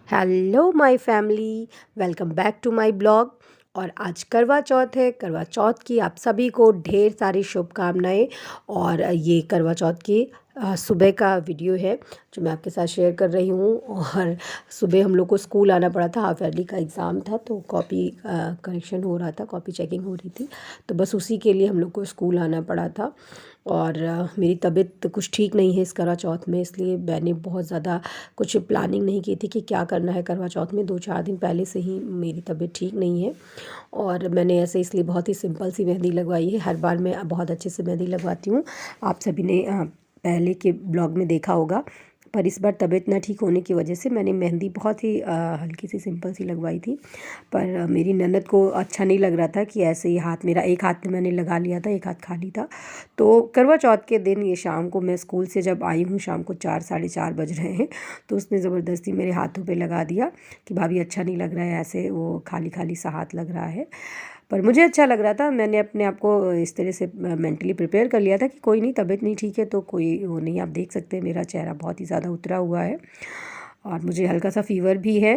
Hello my family, welcome back to my blog. और आज करवा चौथ है। करवा चौथ की आप सभी को ढेर सारी शुभकामनाएं। और ये करवा चौथ की सुबह का वीडियो है जो मैं आपके साथ शेयर कर रही हूँ। और सुबह हम लोग को स्कूल आना पड़ा था, हाफ ईयरली का एग्ज़ाम था, तो कॉपी करेक्शन हो रहा था, कॉपी चेकिंग हो रही थी, तो बस उसी के लिए हम लोग को स्कूल आना पड़ा था। और मेरी तबीयत कुछ ठीक नहीं है इस करवा चौथ में, इसलिए मैंने बहुत ज़्यादा कुछ प्लानिंग नहीं की थी कि क्या करना है करवा चौथ में। 2-4 दिन पहले से ही मेरी तबीयत ठीक नहीं है और मैंने ऐसे इसलिए बहुत ही सिंपल सी मेहंदी लगवाई है। हर बार मैं बहुत अच्छे से मेहंदी लगवाती हूँ, आप सभी ने पहले के ब्लॉग में देखा होगा। पर इस बार तबीयत ना ठीक होने की वजह से मैंने मेहंदी बहुत ही हल्की सी सिंपल सी लगवाई थी। पर मेरी ननद को अच्छा नहीं लग रहा था कि ऐसे ही हाथ, मेरा एक हाथ में मैंने लगा लिया था, एक हाथ खाली था। तो करवा चौथ के दिन ये शाम को मैं स्कूल से जब आई हूँ, शाम को 4 साढ़े 4 बज रहे हैं, तो उसने ज़बरदस्ती मेरे हाथों पे लगा दिया कि भाभी अच्छा नहीं लग रहा है, ऐसे वो खाली खाली सा हाथ लग रहा है। पर मुझे अच्छा लग रहा था, मैंने अपने आप को इस तरह से मेंटली प्रिपेयर कर लिया था कि कोई नहीं, तबीयत नहीं ठीक है तो कोई वो नहीं। आप देख सकते हैं मेरा चेहरा बहुत ही ज़्यादा उतरा हुआ है और मुझे हल्का सा फ़ीवर भी है,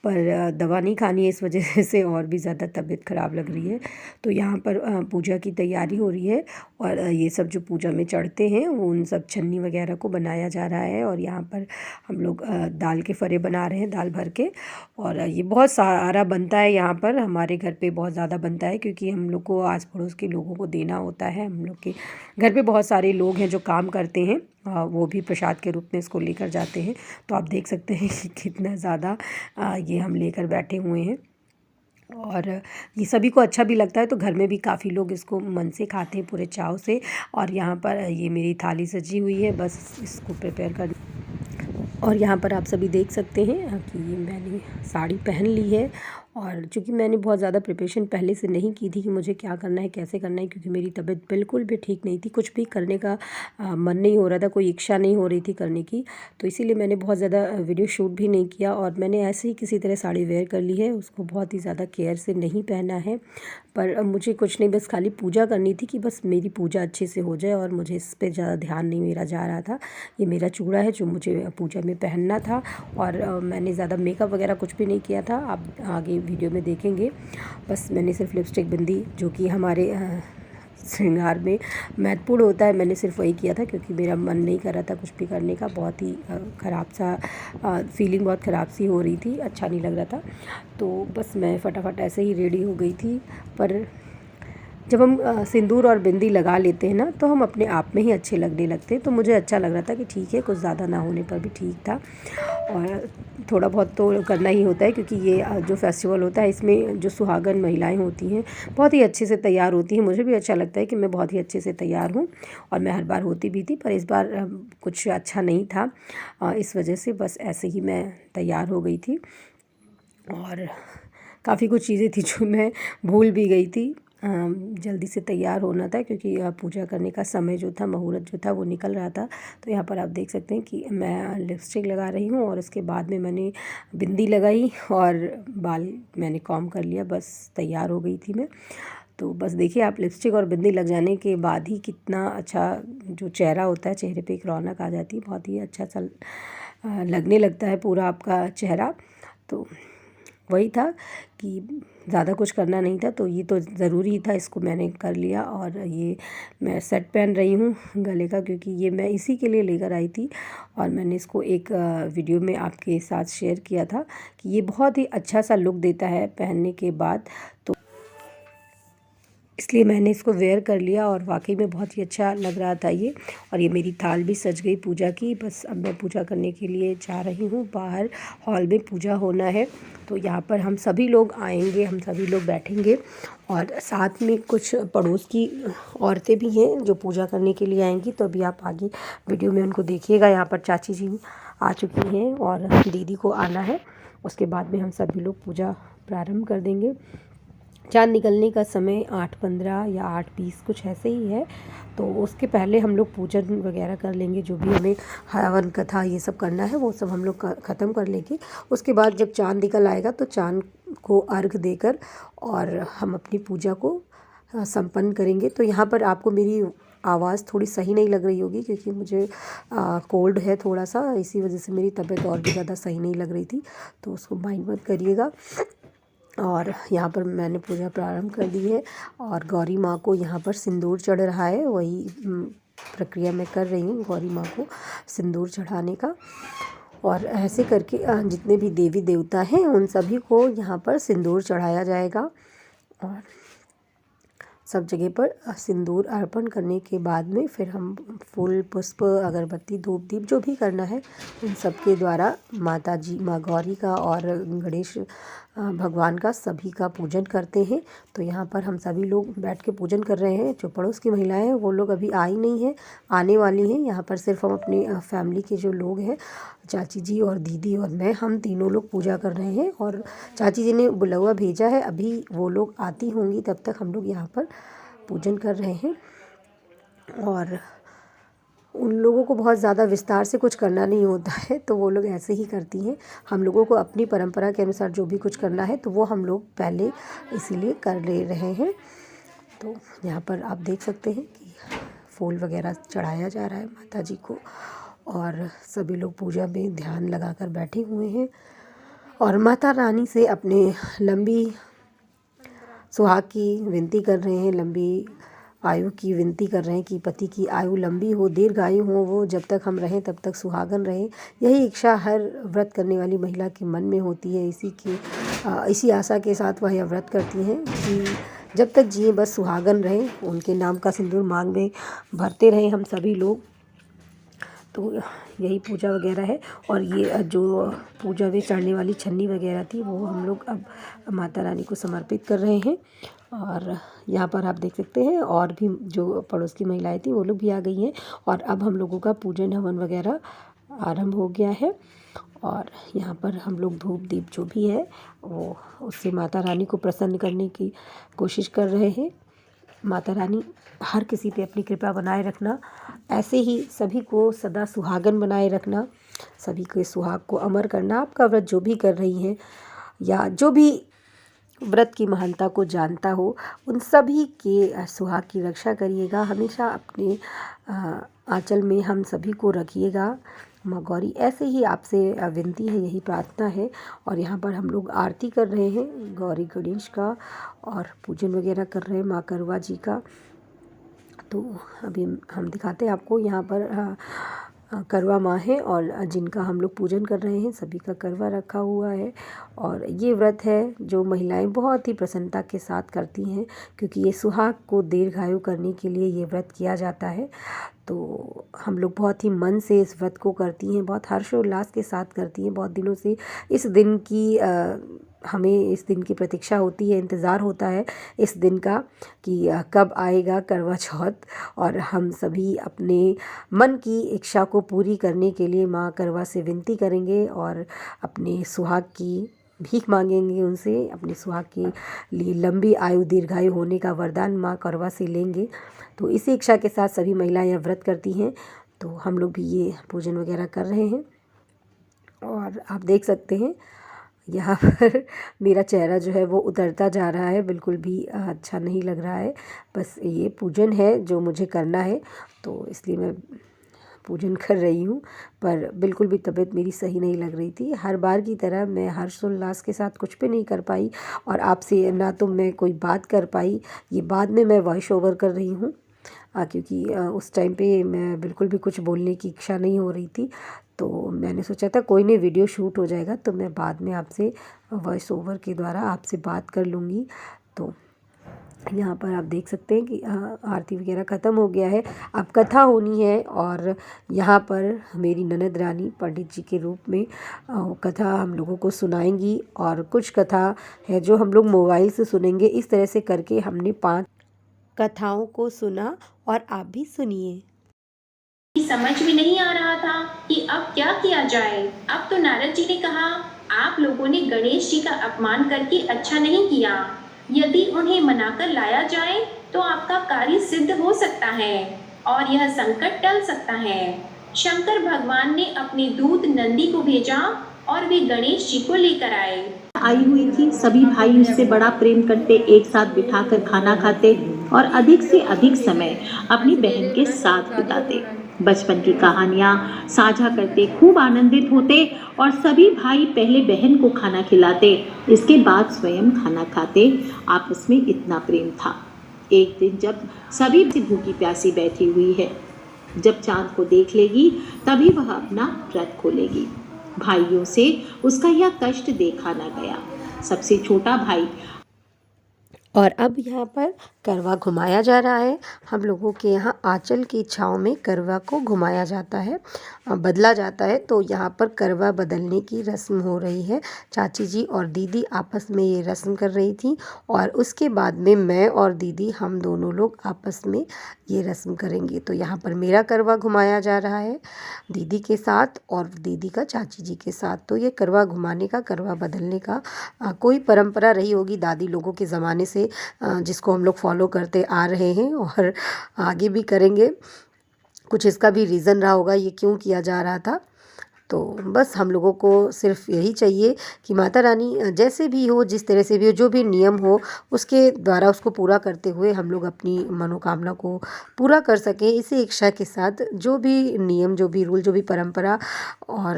पर दवा नहीं खानी है, इस वजह से और भी ज़्यादा तबीयत ख़राब लग रही है। तो यहाँ पर पूजा की तैयारी हो रही है और ये सब जो पूजा में चढ़ते हैं वो उन सब छन्नी वगैरह को बनाया जा रहा है। और यहाँ पर हम लोग दाल के फरे बना रहे हैं, दाल भर के। और ये बहुत सारा बनता है, यहाँ पर हमारे घर पे बहुत ज़्यादा बनता है क्योंकि हम लोग को आस पड़ोस के लोगों को देना होता है। हम लोग के घर पे बहुत सारे लोग हैं जो काम करते हैं, वो भी प्रसाद के रूप में इसको लेकर जाते हैं। तो आप देख सकते हैं कि कितना ज़्यादा ये हम लेकर बैठे हुए हैं और ये सभी को अच्छा भी लगता है। तो घर में भी काफ़ी लोग इसको मन से खाते हैं, पूरे चाव से। और यहाँ पर ये मेरी थाली सजी हुई है, बस इसको प्रिपेयर कर। और यहाँ पर आप सभी देख सकते हैं कि ये मैंने साड़ी पहन ली है। और चूँकि मैंने बहुत ज़्यादा प्रिपरेशन पहले से नहीं की थी कि मुझे क्या करना है, कैसे करना है, क्योंकि मेरी तबीयत बिल्कुल भी ठीक नहीं थी, कुछ भी करने का मन नहीं हो रहा था, कोई इच्छा नहीं हो रही थी करने की। तो इसीलिए मैंने बहुत ज़्यादा वीडियो शूट भी नहीं किया और मैंने ऐसे ही किसी तरह साड़ी वेयर कर ली है, उसको बहुत ही ज़्यादा केयर से नहीं पहना है। पर मुझे कुछ नहीं, बस खाली पूजा करनी थी कि बस मेरी पूजा अच्छे से हो जाए और मुझे इस पर ज़्यादा ध्यान नहीं मेरा जा रहा था। ये मेरा चूड़ा है जो मुझे पूजा में पहनना था और मैंने ज़्यादा मेकअप वगैरह कुछ भी नहीं किया था, आप आगे वीडियो में देखेंगे। बस मैंने सिर्फ लिपस्टिक, बिंदी, जो कि हमारे श्रृंगार में महत्वपूर्ण होता है, मैंने सिर्फ वही किया था क्योंकि मेरा मन नहीं कर रहा था कुछ भी करने का। बहुत ही ख़राब सा फीलिंग, बहुत ख़राब सी हो रही थी, अच्छा नहीं लग रहा था। तो बस मैं फटाफट ऐसे ही रेडी हो गई थी। पर जब हम सिंदूर और बिंदी लगा लेते हैं ना, तो हम अपने आप में ही अच्छे लगने लगते हैं। तो मुझे अच्छा लग रहा था कि ठीक है, कुछ ज़्यादा ना होने पर भी ठीक था। और थोड़ा बहुत तो करना ही होता है क्योंकि ये जो फेस्टिवल होता है इसमें जो सुहागन महिलाएं होती हैं बहुत ही अच्छे से तैयार होती हैं। मुझे भी अच्छा लगता है कि मैं बहुत ही अच्छे से तैयार हूँ और मैं हर बार होती भी थी, पर इस बार कुछ अच्छा नहीं था, इस वजह से बस ऐसे ही मैं तैयार हो गई थी। और काफ़ी कुछ चीज़ें थी जो मैं भूल भी गई थी। जल्दी से तैयार होना था क्योंकि पूजा करने का समय जो था, मुहूर्त जो था वो निकल रहा था। तो यहाँ पर आप देख सकते हैं कि मैं लिपस्टिक लगा रही हूँ और उसके बाद में मैंने बिंदी लगाई और बाल मैंने कॉम्ब कर लिया, बस तैयार हो गई थी मैं। तो बस देखिए आप, लिपस्टिक और बिंदी लग जाने के बाद ही कितना अच्छा जो चेहरा होता है, चेहरे पे एक रौनक आ जाती है, बहुत ही अच्छा सा लगने लगता है पूरा आपका चेहरा। तो वही था कि ज़्यादा कुछ करना नहीं था, तो ये तो ज़रूरी ही था, इसको मैंने कर लिया। और ये मैं सेट पहन रही हूँ गले का, क्योंकि ये मैं इसी के लिए लेकर आई थी और मैंने इसको एक वीडियो में आपके साथ शेयर किया था कि ये बहुत ही अच्छा सा लुक देता है पहनने के बाद। तो इसलिए मैंने इसको वेयर कर लिया और वाकई में बहुत ही अच्छा लग रहा था ये। और ये मेरी थाल भी सज गई पूजा की। बस अब मैं पूजा करने के लिए जा रही हूँ, बाहर हॉल में पूजा होना है, तो यहाँ पर हम सभी लोग आएंगे, हम सभी लोग बैठेंगे और साथ में कुछ पड़ोस की औरतें भी हैं जो पूजा करने के लिए आएंगी। तो अभी आप आगे वीडियो में उनको देखिएगा। यहाँ पर चाची जी आ चुकी हैं और दीदी को आना है, उसके बाद में हम सभी लोग पूजा प्रारंभ कर देंगे। चाँद निकलने का समय 8:15 या 8:20 कुछ ऐसे ही है, तो उसके पहले हम लोग पूजन वगैरह कर लेंगे। जो भी हमें हवन कथा ये सब करना है वो सब हम लोग ख़त्म कर लेंगे। उसके बाद जब चाँद निकल आएगा तो चाँद को अर्घ देकर और हम अपनी पूजा को संपन्न करेंगे। तो यहाँ पर आपको मेरी आवाज़ थोड़ी सही नहीं लग रही होगी, क्योंकि मुझे कोल्ड है थोड़ा सा, इसी वजह से मेरी तबीयत और भी ज़्यादा सही नहीं लग रही थी, तो उसको माइंड मत करिएगा। और यहाँ पर मैंने पूजा प्रारंभ कर दी है और गौरी माँ को यहाँ पर सिंदूर चढ़ रहा है, वही प्रक्रिया मैं कर रही हूँ गौरी माँ को सिंदूर चढ़ाने का। और ऐसे करके जितने भी देवी देवता हैं उन सभी को यहाँ पर सिंदूर चढ़ाया जाएगा। और सब जगह पर सिंदूर अर्पण करने के बाद में फिर हम फूल पुष्प अगरबत्ती धूप दीप जो भी करना है उन सब के द्वारा माता जी माँ गौरी का और गणेश भगवान का सभी का पूजन करते हैं। तो यहाँ पर हम सभी लोग बैठ के पूजन कर रहे हैं। जो पड़ोस की महिलाएं हैं वो लोग अभी आई नहीं हैं, आने वाली हैं। यहाँ पर सिर्फ हम अपनी फैमिली के जो लोग हैं, चाची जी और दीदी और मैं, हम तीनों लोग पूजा कर रहे हैं। और चाची जी ने बुलावा भेजा है, अभी वो लोग आती होंगी, तब तक हम लोग यहाँ पर पूजन कर रहे हैं। और उन लोगों को बहुत ज़्यादा विस्तार से कुछ करना नहीं होता है, तो वो लोग ऐसे ही करती हैं। हम लोगों को अपनी परंपरा के अनुसार जो भी कुछ करना है तो वो हम लोग पहले इसीलिए कर ले रहे हैं। तो यहाँ पर आप देख सकते हैं कि फूल वगैरह चढ़ाया जा रहा है माता जी को, और सभी लोग पूजा में ध्यान लगाकर बैठे हुए हैं और माता रानी से अपने लंबी सुहाग की विनती कर रहे हैं, लंबी आयु की विनती कर रहे हैं कि पति की आयु लंबी हो, दीर्घायु हो, वो जब तक हम रहें तब तक सुहागन रहें। यही इच्छा हर व्रत करने वाली महिला के मन में होती है। इसी आशा के साथ वह यह व्रत करती हैं कि जब तक जिए बस सुहागन रहें, उनके नाम का सिंदूर मांग में भरते रहें हम सभी लोग। तो यही पूजा वगैरह है। और ये जो पूजा में चढ़ने वाली छन्नी वगैरह थी वो हम लोग अब माता रानी को समर्पित कर रहे हैं। और यहाँ पर आप देख सकते हैं और भी जो पड़ोस की महिलाएं थी वो लोग भी आ गई हैं। और अब हम लोगों का पूजन हवन वगैरह आरंभ हो गया है। और यहाँ पर हम लोग धूप दीप जो भी है वो उससे माता रानी को प्रसन्न करने की कोशिश कर रहे हैं। माता रानी हर किसी पे अपनी कृपा बनाए रखना, ऐसे ही सभी को सदा सुहागन बनाए रखना, सभी के सुहाग को अमर करना। आपका व्रत जो भी कर रही हैं या जो भी व्रत की महानता को जानता हो, उन सभी के सुहाग की रक्षा करिएगा। हमेशा अपने आंचल में हम सभी को रखिएगा। माँ गौरी ऐसे ही आपसे विनती है, यही प्रार्थना है। और यहाँ पर हम लोग आरती कर रहे हैं गौरी गणेश का और पूजन वगैरह कर रहे हैं माँ करवा जी का। तो अभी हम दिखाते हैं आपको। यहाँ पर करवा माँ है और जिनका हम लोग पूजन कर रहे हैं सभी का करवा रखा हुआ है। और ये व्रत है जो महिलाएं बहुत ही प्रसन्नता के साथ करती हैं, क्योंकि ये सुहाग को दीर्घायु करने के लिए ये व्रत किया जाता है। तो हम लोग बहुत ही मन से इस व्रत को करती हैं, बहुत हर्षोल्लास के साथ करती हैं। बहुत दिनों से इस दिन की हमें इस दिन की प्रतीक्षा होती है, इंतज़ार होता है इस दिन का कि कब आएगा करवा चौथ। और हम सभी अपने मन की इच्छा को पूरी करने के लिए माँ करवा से विनती करेंगे और अपने सुहाग की भीख मांगेंगे उनसे, अपने सुहाग के लिए लंबी आयु दीर्घायु होने का वरदान माँ करवा से लेंगे। तो इसी इच्छा के साथ सभी महिलाएं यह व्रत करती हैं। तो हम लोग भी ये पूजन वगैरह कर रहे हैं। और आप देख सकते हैं यहाँ पर मेरा चेहरा जो है वो उतरता जा रहा है, बिल्कुल भी अच्छा नहीं लग रहा है। बस ये पूजन है जो मुझे करना है, तो इसलिए मैं पूजन कर रही हूँ। पर बिल्कुल भी तबीयत मेरी सही नहीं लग रही थी। हर बार की तरह मैं हर्षोल्लास के साथ कुछ भी नहीं कर पाई और आपसे ना तो मैं कोई बात कर पाई। ये बाद में मैं वॉइस ओवर कर रही हूँ, क्योंकि उस टाइम पे मैं बिल्कुल भी कुछ बोलने की इच्छा नहीं हो रही थी। तो मैंने सोचा था कोई नहीं, वीडियो शूट हो जाएगा तो मैं बाद में आपसे वॉइस ओवर के द्वारा आपसे बात कर लूँगी। तो यहाँ पर आप देख सकते हैं कि आरती वगैरह ख़त्म हो गया है, अब कथा होनी है। और यहाँ पर मेरी ननद रानी पंडित जी के रूप में कथा हम लोगों को सुनाएंगी। और कुछ कथा है जो हम लोग मोबाइल से सुनेंगे। इस तरह से करके हमने 5 कथाओं को सुना और आप भी सुनिए। समझ में नहीं आ रहा था कि अब क्या किया जाए। अब तो नारद जी ने कहा, आप लोगों ने गणेश जी का अपमान करके अच्छा नहीं किया। यदि उन्हें मनाकर लाया जाए तो आपका कार्य सिद्ध हो सकता है और यह संकट टल सकता है। शंकर भगवान ने अपने दूत नंदी को भेजा और वे गणेश जी को लेकर आए। आई हुई थी। सभी भाई उससे बड़ा प्रेम करते, एक साथ बिठाकर खाना खाते और अधिक से अधिक समय अपनी बहन के साथ बिताते। बचपन की कहानियां साझा करते, खूब आनंदित होते और सभी भाई पहले बहन को खाना खिलाते, इसके बाद स्वयं खाना खाते। आपस में इतना प्रेम था। एक दिन जब सभी से भूखी प्यासी बैठी हुई है, जब चांद को देख लेगी तभी वह अपना व्रत खोलेगी। भाइयों से उसका यह कष्ट देखा न गया। सबसे छोटा भाई और अब यहाँ पर करवा घुमाया जा रहा है। हम लोगों के यहाँ आंचल की छाँव में करवा को घुमाया जाता है, बदला जाता है। तो यहाँ पर करवा बदलने की रस्म हो रही है। चाची जी और दीदी आपस में ये रस्म कर रही थी और उसके बाद में मैं और दीदी हम दोनों लोग आपस में ये रस्म करेंगे। तो यहाँ पर मेरा करवा घुमाया जा रहा है दीदी के साथ और दीदी का चाची जी के साथ। तो ये करवा घुमाने का, करवा बदलने का कोई परंपरा रही होगी दादी लोगों के ज़माने से, जिसको हम लोग फॉलो करते आ रहे हैं और आगे भी करेंगे। कुछ इसका भी रीज़न रहा होगा ये क्यों किया जा रहा था। तो बस हम लोगों को सिर्फ यही चाहिए कि माता रानी जैसे भी हो, जिस तरह से भी हो, जो भी नियम हो उसके द्वारा उसको पूरा करते हुए हम लोग अपनी मनोकामना को पूरा कर सकें। इसी इच्छा के साथ जो भी नियम, जो भी रूल, जो भी परंपरा और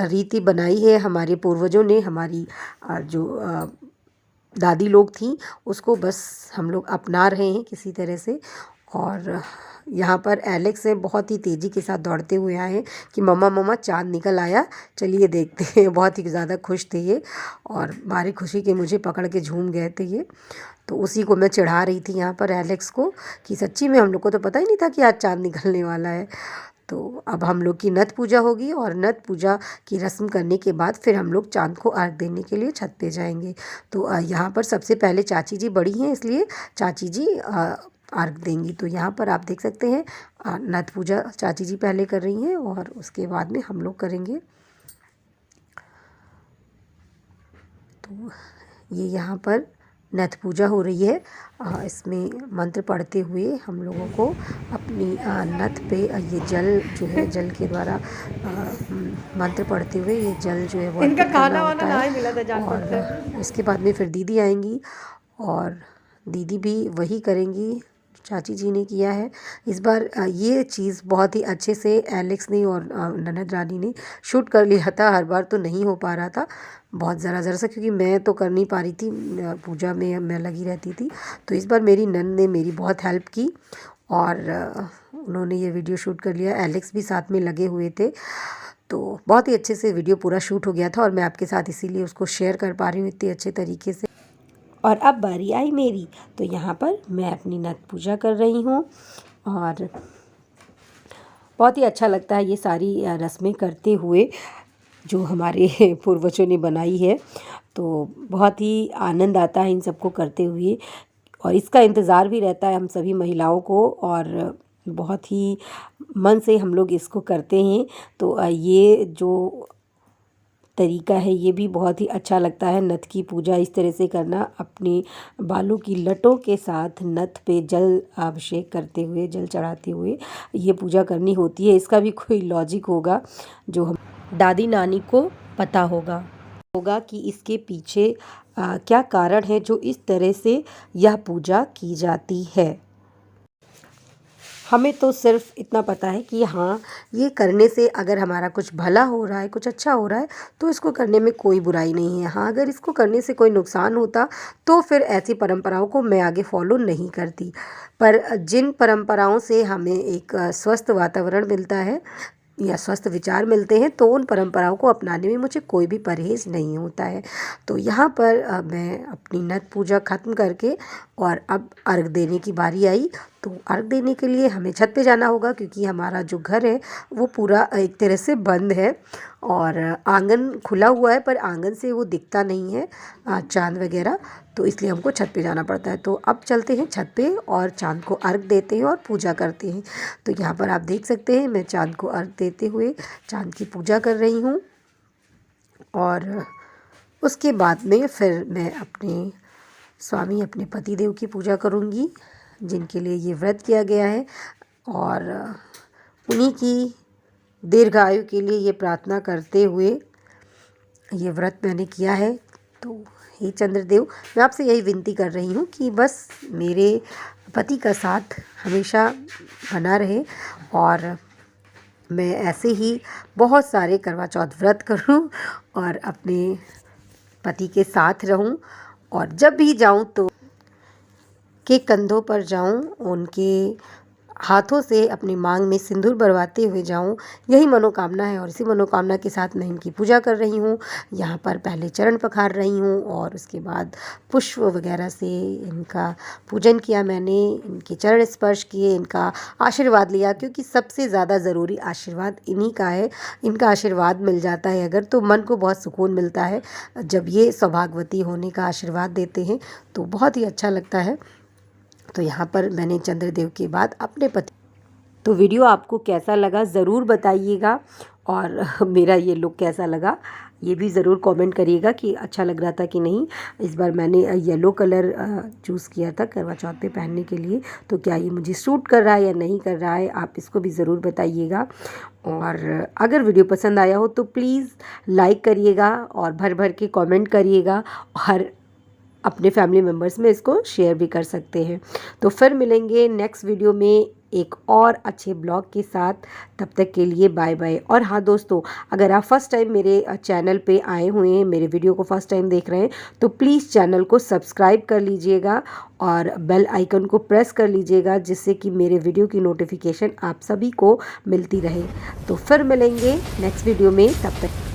रीति बनाई है हमारे पूर्वजों ने, हमारी जो दादी लोग थी, उसको बस हम लोग अपना रहे हैं किसी तरह से। और यहाँ पर एलेक्स है, बहुत ही तेज़ी के साथ दौड़ते हुए आए हैं कि मम्मा मम्मा चाँद निकल आया, चलिए देखते हैं। बहुत ही ज़्यादा खुश थे ये और भारी खुशी के मुझे पकड़ के झूम गए थे ये। तो उसी को मैं चिढ़ा रही थी यहाँ पर एलेक्स को कि सच्ची में हम लोग को तो पता ही नहीं था कि आज चाँद निकलने वाला है। तो अब हम लोग की नत पूजा होगी और नत पूजा की रस्म करने के बाद फिर हम लोग चाँद को अर्घ देने के लिए छत पे जाएंगे। तो यहाँ पर सबसे पहले चाची जी बड़ी हैं, इसलिए चाची जी अर्घ देंगी। तो यहाँ पर आप देख सकते हैं नत पूजा चाची जी पहले कर रही हैं और उसके बाद में हम लोग करेंगे। तो ये यहाँ पर नथ पूजा हो रही है। इसमें मंत्र पढ़ते हुए हम लोगों को अपनी नथ पे ये जल जो है, जल के द्वारा मंत्र पढ़ते हुए ये जल जो है वो इनका अर्पित करना खाना वाना होता ना है। ही मिला था जानवर से। और इसके बाद में फिर दीदी आएंगी और दीदी भी वही करेंगी चाची जी ने किया है। इस बार ये चीज़ बहुत ही अच्छे से एलेक्स ने और ननद रानी ने शूट कर लिया था। हर बार तो नहीं हो पा रहा था, बहुत ज़रा सा, क्योंकि मैं तो कर नहीं पा रही थी, पूजा में मैं लगी रहती थी। तो इस बार मेरी नन ने मेरी बहुत हेल्प की और उन्होंने ये वीडियो शूट कर लिया। एलेक्स भी साथ में लगे हुए थे। तो बहुत ही अच्छे से वीडियो पूरा शूट हो गया था और मैं आपके साथ इसीलिए उसको शेयर कर पा रही हूँ इतने अच्छे तरीके से। और अब बारी आई मेरी, तो यहाँ पर मैं अपनी नत पूजा कर रही हूँ और बहुत ही अच्छा लगता है ये सारी रस्में करते हुए जो हमारे पूर्वजों ने बनाई है। तो बहुत ही आनंद आता है इन सबको करते हुए और इसका इंतज़ार भी रहता है हम सभी महिलाओं को और बहुत ही मन से हम लोग इसको करते हैं। तो ये जो तरीका है ये भी बहुत ही अच्छा लगता है। नथ की पूजा इस तरह से करना, अपने बालों की लटों के साथ नथ पे जल अभिषेक करते हुए, जल चढ़ाते हुए ये पूजा करनी होती है। इसका भी कोई लॉजिक होगा जो हम दादी नानी को पता होगा कि इसके पीछे क्या कारण है जो इस तरह से यह पूजा की जाती है। हमें तो सिर्फ इतना पता है कि हाँ, ये करने से अगर हमारा कुछ भला हो रहा है, कुछ अच्छा हो रहा है, तो इसको करने में कोई बुराई नहीं है। हाँ, अगर इसको करने से कोई नुकसान होता तो फिर ऐसी परंपराओं को मैं आगे फॉलो नहीं करती। पर जिन परंपराओं से हमें एक स्वस्थ वातावरण मिलता है या स्वस्थ विचार मिलते हैं, तो उन परंपराओं को अपनाने में मुझे कोई भी परहेज़ नहीं होता है। तो यहाँ पर मैं अपनी नत पूजा ख़त्म करके और अब अर्घ देने की बारी आई। तो अर्घ देने के लिए हमें छत पे जाना होगा क्योंकि हमारा जो घर है वो पूरा एक तरह से बंद है और आंगन खुला हुआ है, पर आंगन से वो दिखता नहीं है चाँद वगैरह, तो इसलिए हमको छत पे जाना पड़ता है। तो अब चलते हैं छत पे और चाँद को अर्घ देते हैं और पूजा करते हैं। तो यहाँ पर आप देख सकते हैं मैं चाँद को अर्घ देते हुए चाँद की पूजा कर रही हूँ और उसके बाद में फिर मैं अपने स्वामी, अपने पतिदेव की पूजा करूँगी जिनके लिए ये व्रत किया गया है और उन्हीं की दीर्घायु के लिए ये प्रार्थना करते हुए ये व्रत मैंने किया है। तो हे चंद्रदेव, मैं आपसे यही विनती कर रही हूँ कि बस मेरे पति का साथ हमेशा बना रहे और मैं ऐसे ही बहुत सारे करवा चौथ व्रत करूँ और अपने पति के साथ रहूँ, और जब भी जाऊँ तो के कंधों पर जाऊँ, उनके हाथों से अपनी मांग में सिंदूर भरवाते हुए जाऊँ। यही मनोकामना है और इसी मनोकामना के साथ मैं इनकी पूजा कर रही हूँ। यहाँ पर पहले चरण पखार रही हूँ और उसके बाद पुष्प वगैरह से इनका पूजन किया मैंने, इनके चरण स्पर्श किए, इनका आशीर्वाद लिया, क्योंकि सबसे ज़्यादा ज़रूरी आशीर्वाद इन्हीं का है। इनका आशीर्वाद मिल जाता है अगर, तो मन को बहुत सुकून मिलता है। जब ये सौभाग्यवती होने का आशीर्वाद देते हैं तो बहुत ही अच्छा लगता है। तो यहाँ पर मैंने चंद्रदेव के बाद अपने पति। तो वीडियो आपको कैसा लगा ज़रूर बताइएगा, और मेरा ये लुक कैसा लगा ये भी ज़रूर कमेंट करिएगा कि अच्छा लग रहा था कि नहीं। इस बार मैंने येलो कलर चूज़ किया था करवा चौथ पे पहनने के लिए, तो क्या ये मुझे सूट कर रहा है या नहीं कर रहा है, आप इसको भी ज़रूर बताइएगा। और अगर वीडियो पसंद आया हो तो प्लीज़ लाइक करिएगा और भर भर के कमेंट करिएगा, और अपने फैमिली मेम्बर्स में इसको शेयर भी कर सकते हैं। तो फिर मिलेंगे नेक्स्ट वीडियो में एक और अच्छे ब्लॉग के साथ। तब तक के लिए बाय बाय। और हाँ दोस्तों, अगर आप फर्स्ट टाइम मेरे चैनल पे आए हुए हैं, मेरे वीडियो को फर्स्ट टाइम देख रहे हैं, तो प्लीज़ चैनल को सब्सक्राइब कर लीजिएगा और बेल आइकन को प्रेस कर लीजिएगा, जिससे कि मेरे वीडियो की नोटिफिकेशन आप सभी को मिलती रहे। तो फिर मिलेंगे नेक्स्ट वीडियो में, तब तक